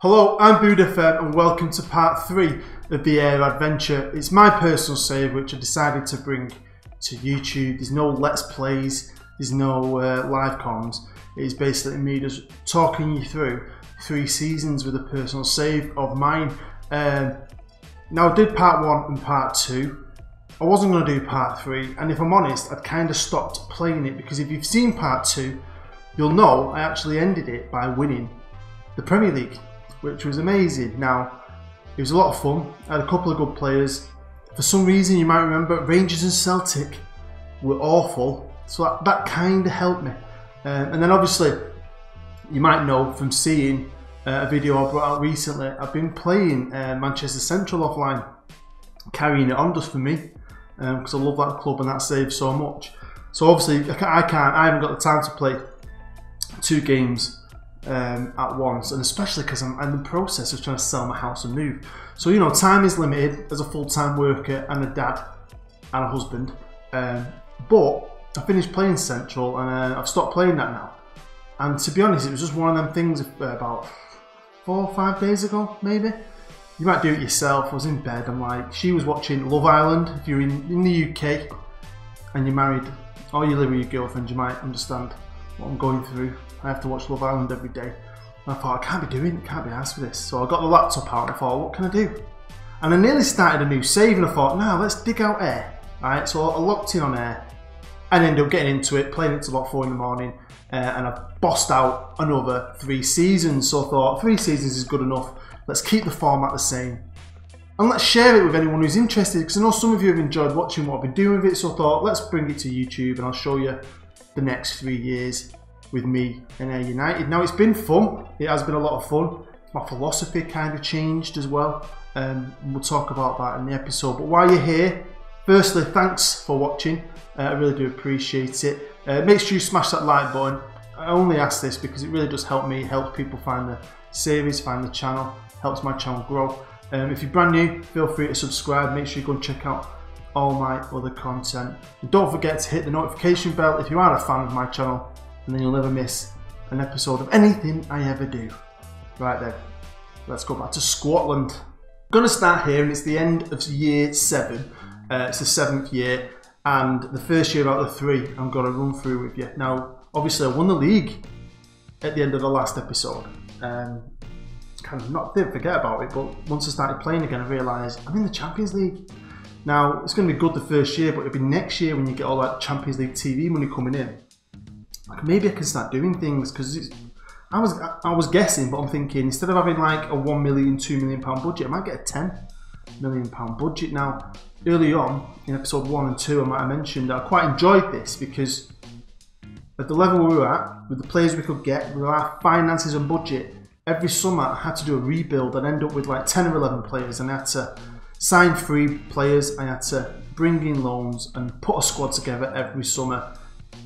Hello, I'm Bood FM and welcome to part 3 of the Air Adventure. It's my personal save which I decided to bring to YouTube. There's no Let's Plays, there's no live comms. It's basically me just talking you through 3 seasons with a personal save of mine. Now I did part 1 and part 2. I wasn't going to do part 3, and if I'm honest, I'd kind of stopped playing it because if you've seen part 2, you'll know I actually ended it by winning the Premier League, which was amazing. Now, it was a lot of fun. I had a couple of good players. For some reason, you might remember, Rangers and Celtic were awful, so that kind of helped me. And then obviously, you might know from seeing a video I brought out recently, I've been playing Manchester Central offline, carrying it on just for me, because I love that club and that save so much. So obviously, I haven't got the time to play 2 games at once, and especially because I'm in the process of trying to sell my house and move. So you know, time is limited as a full-time worker and a dad and a husband. But I finished playing Central and I've stopped playing that now. And to be honest, it was just one of them things about 4 or 5 days ago, maybe. You might do it yourself. I was in bed. I'm like, she was watching Love Island. If you're in the UK and you're married or you live with your girlfriend, you might understand what I'm going through. I have to watch Love Island every day. And I thought, I can't be asked for this. So I got the laptop out and I thought, what can I do? And I nearly started a new save and I thought, nah, let's dig out Air. Alright, so I locked in on Air and ended up getting into it, playing it till about 4 in the morning, and I've bossed out another 3 seasons. So I thought, 3 seasons is good enough. Let's keep the format the same. And let's share it with anyone who's interested, because I know some of you have enjoyed watching what I've been doing with it. So I thought, let's bring it to YouTube and I'll show you the next 3 years with me and Air United. Now, it's been fun. It has been a lot of fun. My philosophy kind of changed as well. We'll talk about that in the episode. But while you're here, firstly, thanks for watching. I really do appreciate it. Make sure you smash that like button. I only ask this because it really does help me, helps people find the series, find the channel, helps my channel grow. If you're brand new, feel free to subscribe. Make sure you go and check out all my other content. And don't forget to hit the notification bell if you are a fan of my channel, and then you'll never miss an episode of anything I ever do. Right then, let's go back to Scotland. I'm going to start here, and it's the end of year 7. It's the 7th year, and the first year out of the 3 I'm going to run through with you. Now, obviously I won the league at the end of the last episode. Kind of didn't forget about it, but once I started playing again, I realised I'm in the Champions League. Now, it's going to be good the first year, but it'll be next year when you get all that Champions League TV money coming in. Maybe I can start doing things, because I was guessing, but I'm thinking instead of having like a £1 million, £2 million budget, I might get a £10 million budget. Now, early on in episode 1 and 2, I might have mentioned that I quite enjoyed this because at the level we were at, with the players we could get, with our finances and budget, every summer I had to do a rebuild and end up with like 10 or 11 players, and I had to sign free players, I had to bring in loans and put a squad together every summer.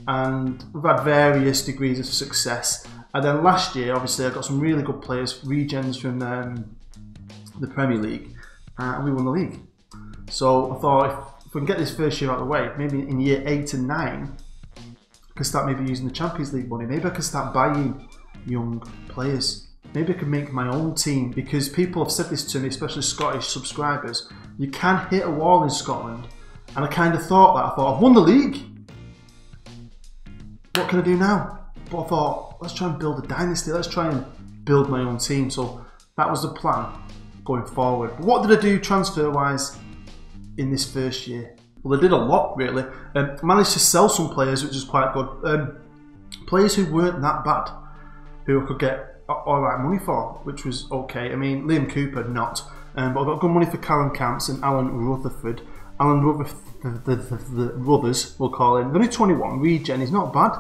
And we've had various degrees of success. And then last year, obviously, I got some really good players, regens from the Premier League, and we won the league. So I thought, if we can get this first year out of the way, maybe in year 8 and 9, I can start maybe using the Champions League money. Maybe I can start buying young players. Maybe I can make my own team, because people have said this to me, especially Scottish subscribers. You can hit a wall in Scotland. And I kind of thought that. I thought, I've won the league. What can I do now? But I thought, let's try and build a dynasty. Let's try and build my own team. So that was the plan going forward. But what did I do transfer-wise in this first year? Well, I did a lot, really. I managed to sell some players, which is quite good. Players who weren't that bad, who I could get alright money for, which was okay. I mean, Liam Cooper, not. But I got good money for Callum Camps and Alan Rutherford. Alan Rutherford, the Ruthers, we'll call him. They're only 21, regen, he's not bad.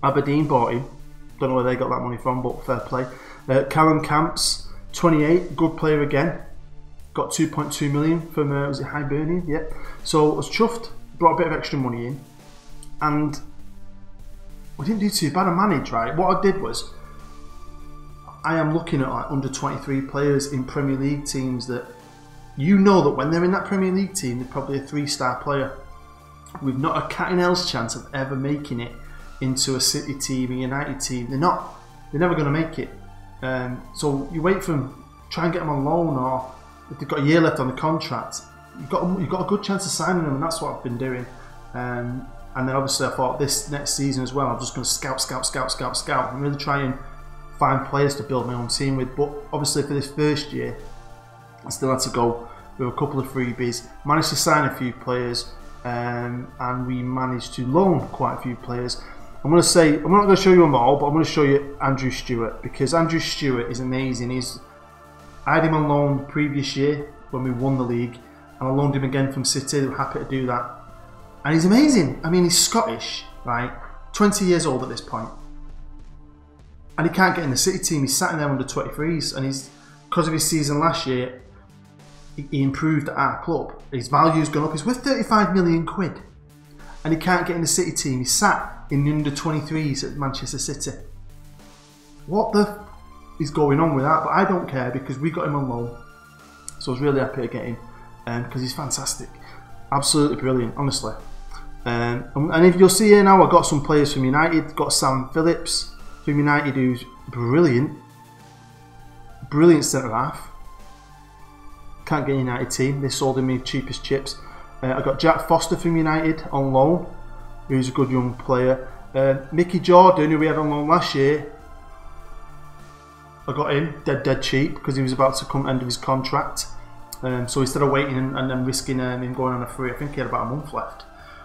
Aberdeen bought him. Don't know where they got that money from, but fair play. Callum Camps, 28, good player again. Got 2.2 million from, was it Hibernian? Yep. So I was chuffed, brought a bit of extra money in. And we didn't do too bad. I managed, right? What I did was, I am looking at like under 23 players in Premier League teams that you know that when they're in that Premier League team, they're probably a 3-star player with not a cat in hell's chance of ever making it into a City team, a United team. They're never going to make it. So you wait for them, try and get them on loan, or if they've got a year left on the contract, you've got a good chance of signing them, and that's what I've been doing. And then obviously I thought this next season as well, I'm just going to scout, and really try and find players to build my own team with. But obviously for this first year, I still had to go with a couple of freebies. Managed to sign a few players, and we managed to loan quite a few players. I'm not going to show you them all, but I'm going to show you Andrew Stewart, because Andrew Stewart is amazing. I had him on loan the previous year when we won the league, and I loaned him again from City. They were happy to do that, and he's amazing. I mean, he's Scottish, right? 20 years old at this point, and he can't get in the City team. He's sat in there under 23s, and because of his season last year, he improved at our club. His value's gone up. He's worth 35 million quid, and he can't get in the City team. He's sat in the under 23s at Manchester City. What the is going on with that? But I don't care, because we got him on loan, so I was really happy to get him, because he's fantastic, absolutely brilliant, honestly. And if you'll see here now, I got some players from United. Got Sam Phillips from United, who's brilliant centre half. Can't get a United team. They sold him me cheapest chips. I got Jack Foster from United on loan, who's a good young player. Mickey Jordan, who we had on loan last year, I got him dead cheap, because he was about to come end of his contract. So instead of waiting and then risking him going on a free, I think he had about a month left,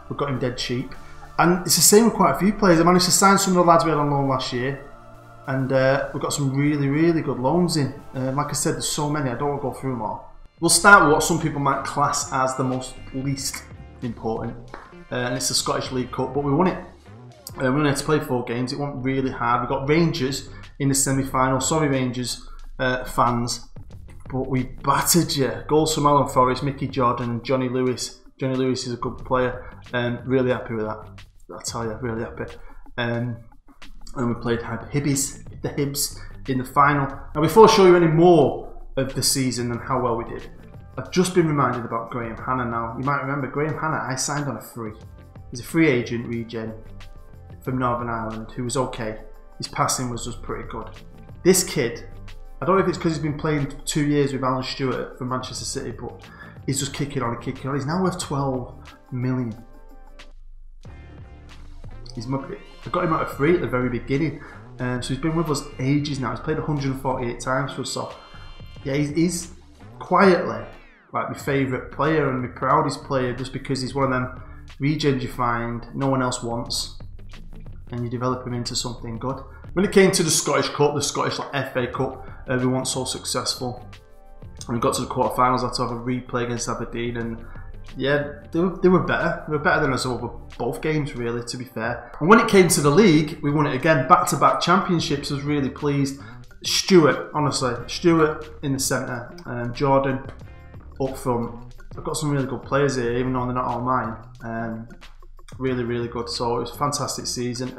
we got him dead cheap. And it's the same with quite a few players. I managed to sign some of the lads we had on loan last year, and we've got some really good loans in. Like I said, there's so many, I don't want to go through them all. We'll start with what some people might class as the least important, and it's the Scottish League Cup, but we won it. We only had to play 4 games, it wasn't really hard. We got Rangers in the semi-final. Sorry Rangers fans, but we battered you. Goals from Alan Forrest, Mickey Jordan and Johnny Lewis. Johnny Lewis is a good player, really happy with that, I'll tell you, really happy. And we played the Hibs in the final. Now before I show you any more of the season and how well we did, I've just been reminded about Graham Hanna now. You might remember Graham Hanna, I signed on a free. He's a free agent, regen, from Northern Ireland, who was okay. His passing was just pretty good. This kid, I don't know if it's because he's been playing 2 years with Alan Stewart for Manchester City, but he's just kicking on and kicking on. He's now worth 12 million. I got him out of free at the very beginning, so he's been with us ages now. He's played 148 times for us, so yeah, he's quietly like my favourite player and my proudest player, just because he's one of them regens you find no one else wants, and you develop him into something good. When it came to the Scottish Cup, the Scottish FA Cup, we weren't so successful. And we got to the quarterfinals, I had to have a replay against Aberdeen, and yeah, they were better. They were better than us over both games, really, to be fair. And when it came to the league, we won it again, back-to-back championships. I was really pleased. Stewart, honestly, Stewart in the centre, Jordan up front. I've got some really good players here, even though they're not all mine. Really good. So it was a fantastic season.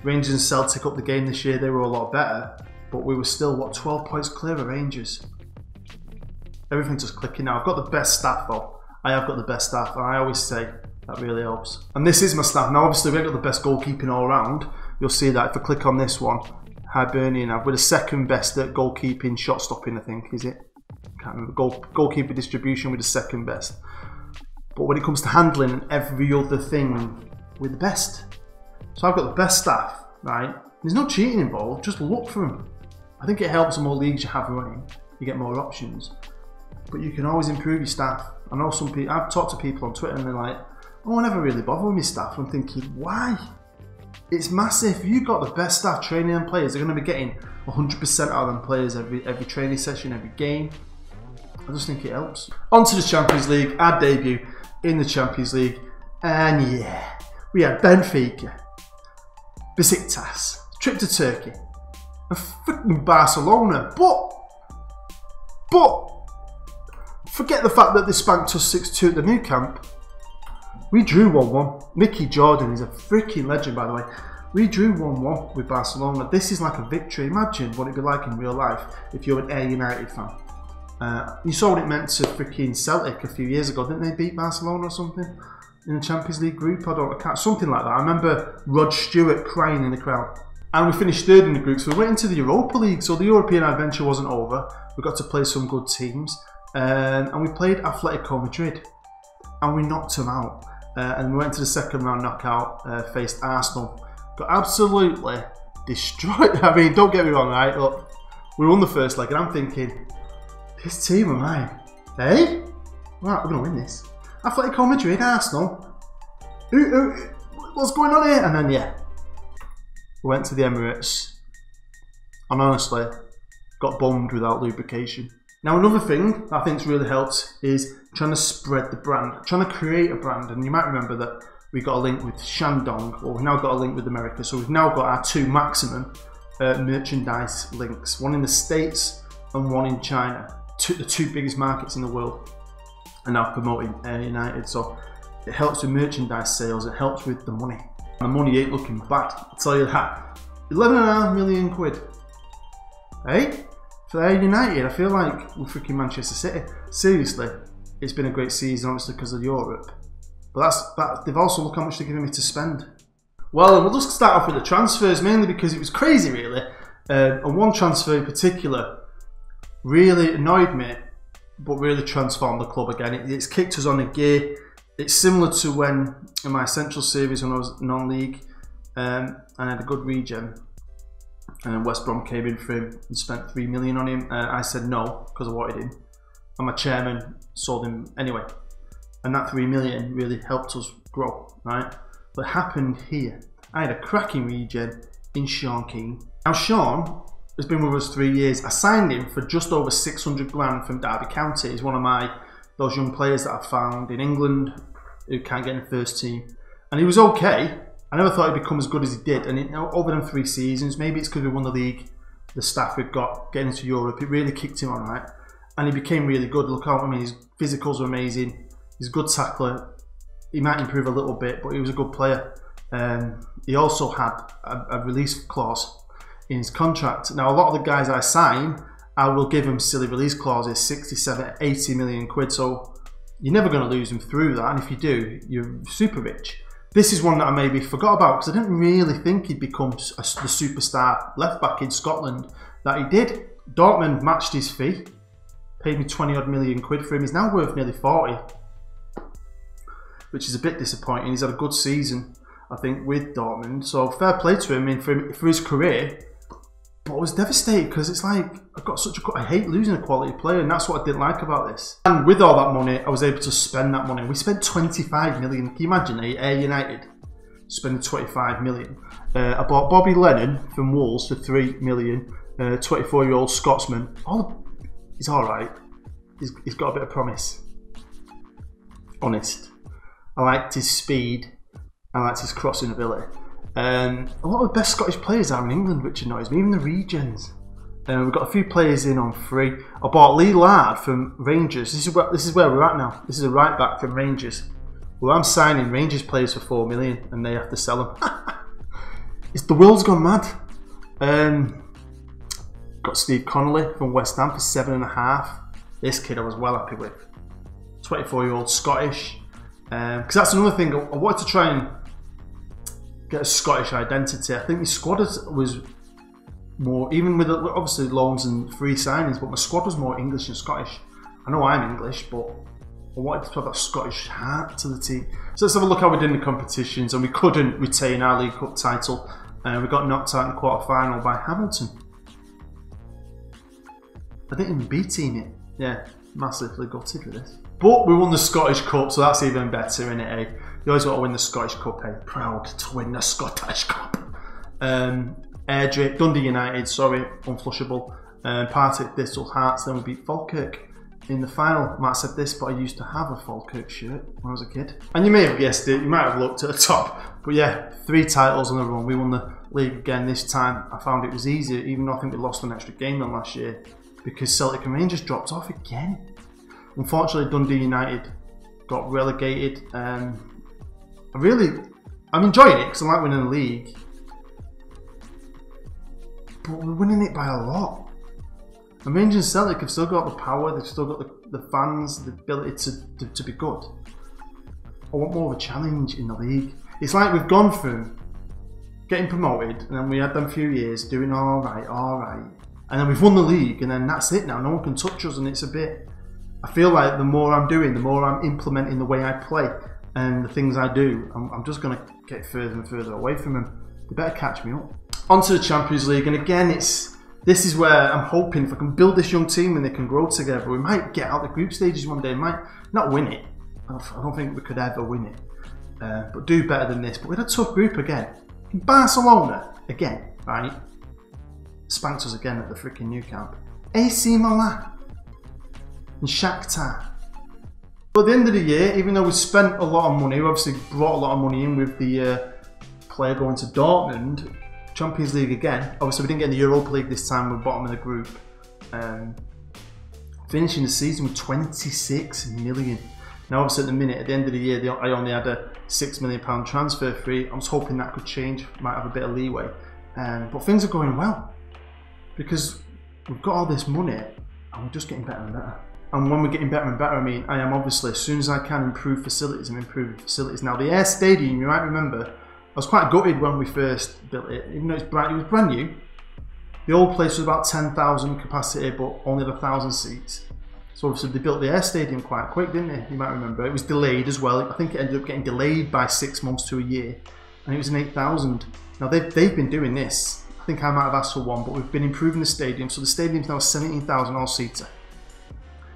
Rangers and Celtic up the game this year. They were a lot better, but we were still, 12 points clear of Rangers. Everything's just clicking now. I've got the best staff though. I have got the best staff, and I always say that really helps. And this is my staff. Now obviously we've got the best goalkeeping all round. You'll see that if I click on this one, Hibernian, we're the second best at goalkeeping, shot stopping, I think, is it? Can't remember. Goalkeeper distribution, we're the second best. But when it comes to handling and every other thing, we're the best. So I've got the best staff, right? There's no cheating involved, just look for them. I think it helps the more leagues you have running, you get more options. But you can always improve your staff. I know some people, I've talked to people on Twitter and they're like, oh, I never really bother with my staff. I'm thinking, why? It's massive. You've got the best staff training and players. They're going to be getting 100% out of them players every training session, every game. I just think it helps. On to the Champions League, our debut in the Champions League. And yeah, we had Benfica, Besiktas, trip to Turkey, and freaking Barcelona. But forget the fact that they spanked us 6-2 at the Nou Camp. We drew 1-1. Mickey Jordan is a freaking legend, by the way. We drew 1-1 with Barcelona. This is like a victory. Imagine what it'd be like in real life if you're an Air United fan. You saw what it meant to freaking Celtic a few years ago. Didn't they beat Barcelona or something in the Champions League group? I can't, something like that. I remember Rod Stewart crying in the crowd. And we finished third in the group, so we went into the Europa League. So the European adventure wasn't over. We got to play some good teams. And we played Atletico Madrid. And we knocked them out. And we went to the second round knockout, faced Arsenal. Got absolutely destroyed. I mean, don't get me wrong, right? Look, we won the first leg, and I'm thinking, this team of mine, eh? Right, we're going to win this. Atletico Madrid, Arsenal. What's going on here? And then, yeah, we went to the Emirates, and honestly, got bummed without lubrication. Now, another thing I think's really helped is trying to spread the brand, trying to create a brand. And you might remember that we got a link with Shandong, or we've now got a link with America. So we've now got our two maximum merchandise links, one in the States and one in China. The two biggest markets in the world are now promoting Air United. So it helps with merchandise sales, it helps with the money. And the money ain't looking bad, I'll tell you that. 11.5 million quid. Hey? For Air United, I feel like we're freaking Manchester City. Seriously, it's been a great season, obviously because of Europe. But they've also looked how much they're giving me to spend. Well, we'll just start off with the transfers, mainly because it was crazy, really. And one transfer in particular really annoyed me, but really transformed the club again. It's kicked us on a gear. It's similar to when, in my Essential series, when I was non-league, and I had a good regen. And West Brom came in for him and spent 3 million on him. I said no because I wanted him, and my chairman sold him anyway. And that 3 million really helped us grow, right? But it happened here. I had a cracking regen in Sean Keane. Now Sean has been with us 3 years. I signed him for just over 600 grand from Derby County. He's one of those young players that I found in England who can't get in the first team, and he was okay. I never thought he'd become as good as he did, and over them 3 seasons, maybe it's because we won the league, the staff we've got, getting into Europe, it really kicked him on, right? And he became really good. Look out, I mean, his physicals are amazing, he's a good tackler, he might improve a little bit, but he was a good player. He also had a release clause in his contract. Now, a lot of the guys I sign, I will give them silly release clauses, 67, 80 million quid, so you're never going to lose them through that, and if you do, you're super rich. This is one that I maybe forgot about because I didn't really think he'd become the superstar left back in Scotland that he did. Dortmund matched his fee, paid me 20 odd million quid for him. He's now worth nearly 40, which is a bit disappointing. He's had a good season, I think, with Dortmund. So fair play to him for his career. But I was devastated because it's like I hate losing a quality player, and that's what I didn't like about this. And with all that money, I was able to spend that money. We spent 25 million. Can you imagine Air United spending 25 million? I bought Bobby Lennon from Wolves for 3 million. 24-year-old Scotsman. He's all right. He's got a bit of promise. Honest. I liked his speed. I liked his crossing ability. A lot of the best Scottish players are in England, which annoys me, even the regions. We've got a few players in on free. I bought Lee Lard from Rangers. This is where we're at now. This is a right back from Rangers. Well, I'm signing Rangers players for 4 million and they have to sell them. The world's gone mad. Got Steve Connolly from West Ham for 7.5. This kid I was well happy with. 24-year-old Scottish. Because that's another thing. I wanted to try and get a Scottish identity. I think my squad was more, even with obviously loans and free signings, but my squad was more English and Scottish. I know I'm English, but I wanted to have that Scottish heart to the team. So let's have a look how we did in the competitions, and we couldn't retain our League Cup title. We got knocked out in the quarter-final by Hamilton. I didn't even beat team it. Yeah, massively gutted with this. But we won the Scottish Cup, so that's even better, innit, eh? You always want to win the Scottish Cup, eh? Proud to win the Scottish Cup. Airdrie, Dundee United, sorry, unflushable. Partick Thistle, Hearts, then we beat Falkirk in the final. I might have said this, but I used to have a Falkirk shirt when I was a kid. And you may have guessed it, you might have looked at the top. But yeah, 3 titles on the run. We won the league again this time. I found it was easier, even though I think we lost an extra game than last year, because Celtic and Rangers dropped off again. Unfortunately, Dundee United got relegated. I'm enjoying it because I like winning the league, but we're winning it by a lot. And Rangers and Celtic have still got the power, they've still got the fans, the ability to be good. I want more of a challenge in the league. It's like we've gone from getting promoted, and then we had them few years doing all right, and then we've won the league, and then that's it now. No one can touch us, and it's a bit. I feel like the more I'm doing, the more I'm implementing the way I play and the things I do. I'm just going to get further and further away from them. They better catch me up. Onto the Champions League, and again, this is where I'm hoping if I can build this young team and they can grow together, we might get out the group stages one day. Might not win it. I don't think we could ever win it, but do better than this. But we had a tough group again. Barcelona again, right? Spanked us again at the freaking new camp. AC Milan and Shakhtar. But at the end of the year, even though we spent a lot of money, we obviously brought a lot of money in with the player going to Dortmund. Champions League again. Obviously, we didn't get in the Europa League this time. We're bottom of the group. Finishing the season with 26 million. Now, obviously, at the minute, at the end of the year, I only had a £6 million transfer fee. I was hoping that could change. Might have a bit of leeway. But things are going well because we've got all this money and we're just getting better and better. And when we're getting better and better, I mean, I am obviously, as soon as I can, improve facilities. I'm improving facilities. Now, the Air Stadium, you might remember, I was quite gutted when we first built it. Even though it was brand new. The old place was about 10,000 capacity, but only had 1,000 seats. So obviously they built the Air Stadium quite quick, didn't they? You might remember. It was delayed as well. I think it ended up getting delayed by 6 months to a year. And it was an 8,000. Now they've been doing this. I think I might have asked for one, but we've been improving the stadium. So the stadium's now 17,000 all-seater.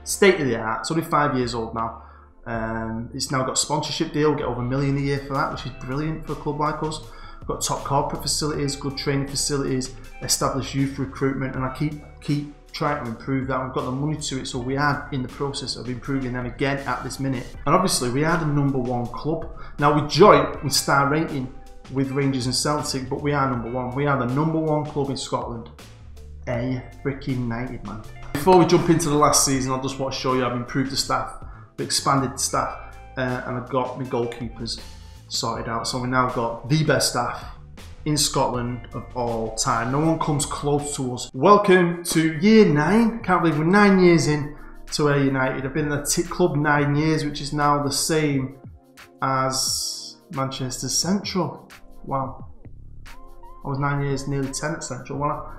State of the art. It's only 5 years old now. It's now got a sponsorship deal. We'll get over $1 million a year for that, which is brilliant for a club like us. We've got top corporate facilities, good training facilities, established youth recruitment, and I keep trying to improve that. We've got the money to it, so we are in the process of improving them again at this minute. And obviously, we are the #1 club. Now we joint with star rating with Rangers and Celtic, but we are #1. We are the #1 club in Scotland. Freaking United, man. Before we jump into the last season, I just want to show you I've improved the staff, we've expanded the staff, and I've got my goalkeepers sorted out. So we now got the best staff in Scotland of all time. No one comes close to us. Welcome to year 9. Can't believe we're 9 years in to Ayr United. I've been in the club 9 years, which is now the same as Manchester Central. Wow. I was 9 years, nearly 10 at Central. Well,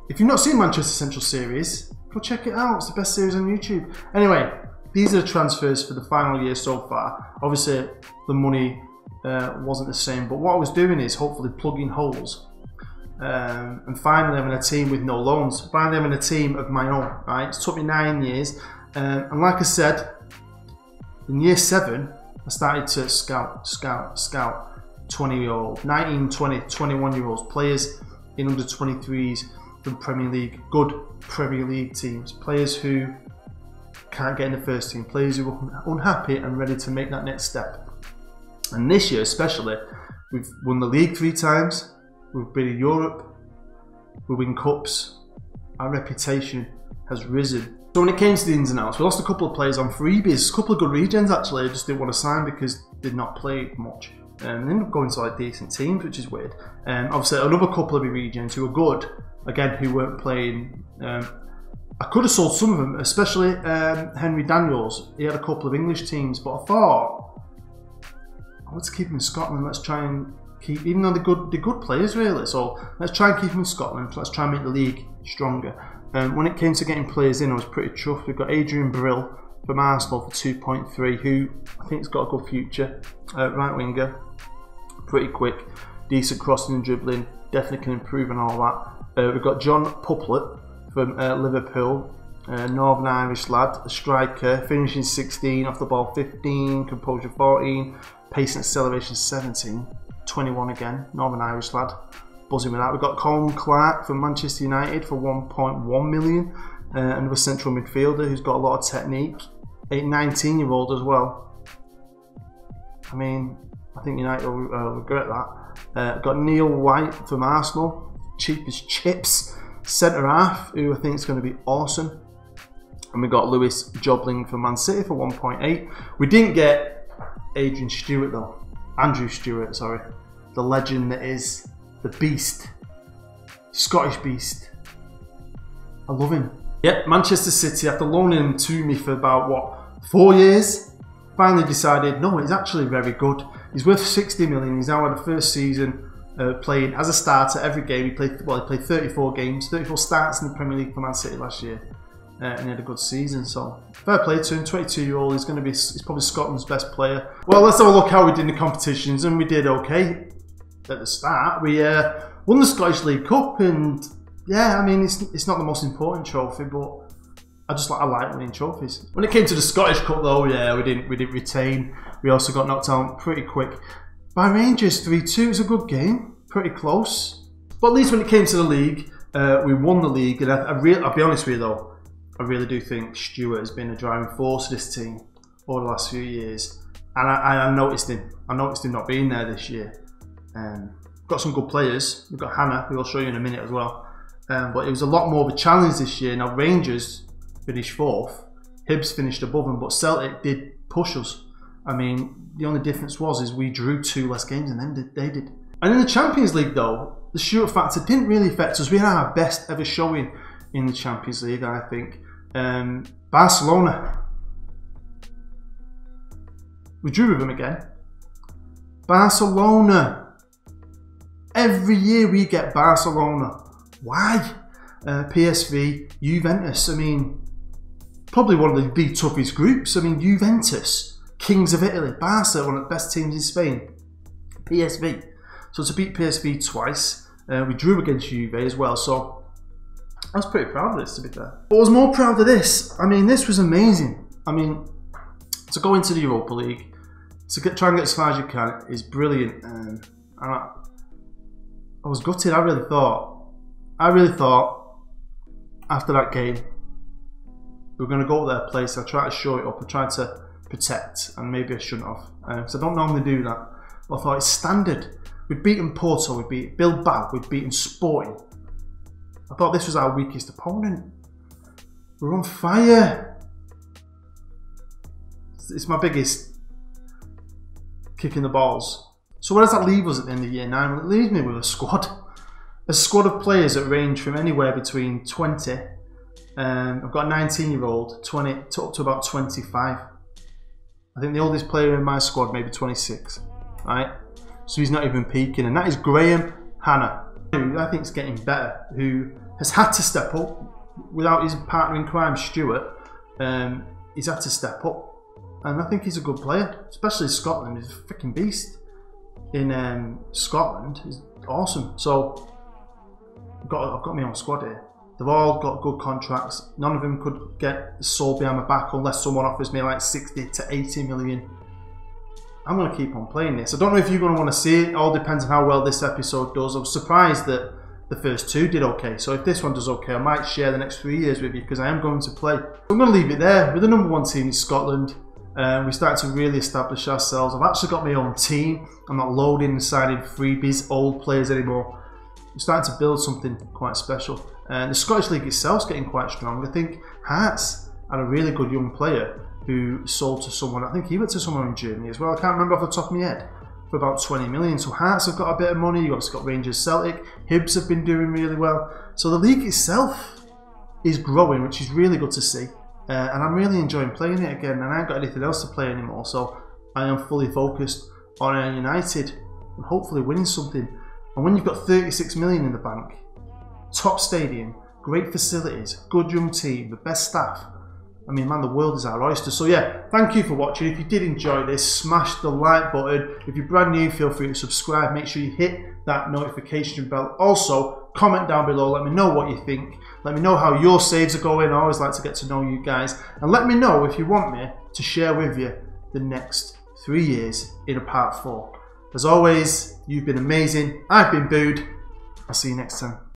if you've not seen Manchester Central series, go check it out. It's the best series on YouTube. Anyway, these are the transfers for the final year so far. Obviously, the money wasn't the same, but what I was doing is hopefully plugging holes and finally having a team with no loans, finally having a team of my own, right? It took me 9 years, and like I said, in year 7 I started to scout 20-year-old, 19, 20, 21-year-olds, players in under 23s from Premier League, good Premier League teams, players who can't get in the first team, players who are unhappy and ready to make that next step. And this year especially, we've won the league 3 times, we've been in Europe, we win cups, our reputation has risen. So when it came to the ins and outs, we lost a couple of players on freebies, a couple of good regens actually, I just didn't want to sign because they did not play much. They ended up going to like decent teams, which is weird. Obviously another couple of regens who were good, again who weren't playing. I could have sold some of them, especially Henry Daniels. He had a couple of English teams, but I thought, let's keep him in Scotland. Let's try and keep, even though they're good players really. So let's try and keep him in Scotland. Let's try and make the league stronger. When it came to getting players in, I was pretty chuffed. We've got Adrian Brill from Arsenal for 2.3, who I think has got a good future. Right winger, pretty quick, decent crossing and dribbling. Definitely can improve and all that. We've got John Puplet from Liverpool. Northern Irish lad, a striker, finishing 16, off the ball 15, composure 14, pace and acceleration 17, 21 again, Northern Irish lad, buzzing with that. We've got Colin Clark from Manchester United for 1.1 million, another central midfielder who's got a lot of technique, 19-year-old as well. I mean, I think United will regret that. Got Neil White from Arsenal, cheap as chips, centre half, who I think is going to be awesome. And we got Lewis Jobling from Man City for 1.8. We didn't get Adrian Stewart though. Andrew Stewart, sorry. The legend that is the beast. Scottish beast. I love him. Yep, Manchester City, after loaning him to me for about, what, 4 years? Finally decided, no, he's actually very good. He's worth 60 million. He's now had a first season playing as a starter every game. He played 34 games, 34 starts in the Premier League for Man City last year, and he had a good season. So fair play to him. 22-year-old. He's probably Scotland's best player. Well, let's have a look how we did in the competitions, and we did okay at the start. We won the Scottish League Cup, and yeah, I mean it's not the most important trophy, but I like winning trophies. When it came to the Scottish Cup though, yeah, we didn't retain. We also got knocked out pretty quick by Rangers 3-2. It was a good game, pretty close. But at least when it came to the league, we won the league. And I'll be honest with you though, I really do think Stuart has been a driving force of this team over the last few years. And I noticed him. I noticed him not being there this year. Got some good players. We've got Hannah, who I'll show you in a minute as well. But it was a lot more of a challenge this year. Now Rangers finished 4th, Hibs finished above them, but Celtic did push us. I mean, the only difference is we drew 2 less games than they did. And in the Champions League though, the Stuart factor didn't really affect us. We had our best ever showing in the Champions League, I think. Barcelona, we drew with them again. Barcelona, every year we get Barcelona. Why? PSV, Juventus, I mean, probably one of the toughest groups. I mean, Juventus, kings of Italy, Barca, one of the best teams in Spain, PSV. So to beat PSV twice, we drew against Juve as well. So I was pretty proud of this, to be fair. But I was more proud of this. I mean, this was amazing. I mean, to go into the Europa League, to try and get as far as you can is brilliant. And I was gutted. I really thought after that game, we were going to go to their place. I tried to show it up. I tried to protect, and maybe I shouldn't have. Because I don't normally do that. But I thought it's standard. We'd beaten Porto, we'd beaten Bilbao, we'd beaten Sporting. I thought this was our weakest opponent. We're on fire. It's my biggest kick in the balls. So where does that leave us at the end of year 9? Well, it leaves me with a squad. A squad of players that range from anywhere between 20, I've got a 19-year-old, 20 up to about 25. I think the oldest player in my squad maybe 26, right? So he's not even peaking, and that is Graham Hannah, who I think is getting better, who has had to step up without his partner in crime, Stuart. He's had to step up, and I think he's a good player, especially in Scotland. He's a freaking beast. In Scotland, he's awesome. So I've got my own squad here. They've all got good contracts. None of them could get sold behind my back unless someone offers me like 60 to 80 million. I'm going to keep on playing this. I don't know if you're going to want to see it. It all depends on how well this episode does. I was surprised that the first 2 did okay. So if this one does okay, I might share the next 3 years with you because I am going to play. I'm going to leave it there. We're the #1 team in Scotland. We started to really establish ourselves. I've actually got my own team. I'm not loading and signing freebies, old players anymore. I'm starting to build something quite special. The Scottish League itself is getting quite strong. I think Hearts had a really good young player who sold to someone, I think he went to someone in Germany as well, I can't remember off the top of my head, for about 20 million. So Hearts have got a bit of money. You've obviously got Rangers, Celtic, Hibs have been doing really well. So the league itself is growing, which is really good to see. And I'm really enjoying playing it again, and I ain't got anything else to play anymore, so I am fully focused on United and hopefully winning something. And when you've got 36 million in the bank, top stadium, great facilities, good young team, the best staff, I mean, man, the world is our oyster. So yeah, thank you for watching. If you did enjoy this, smash the like button. If you're brand new, feel free to subscribe. Make sure you hit that notification bell. Also, comment down below. Let me know what you think. Let me know how your saves are going. I always like to get to know you guys. And let me know if you want me to share with you the next 3 years in a part 4. As always, you've been amazing. I've been Booed. I'll see you next time.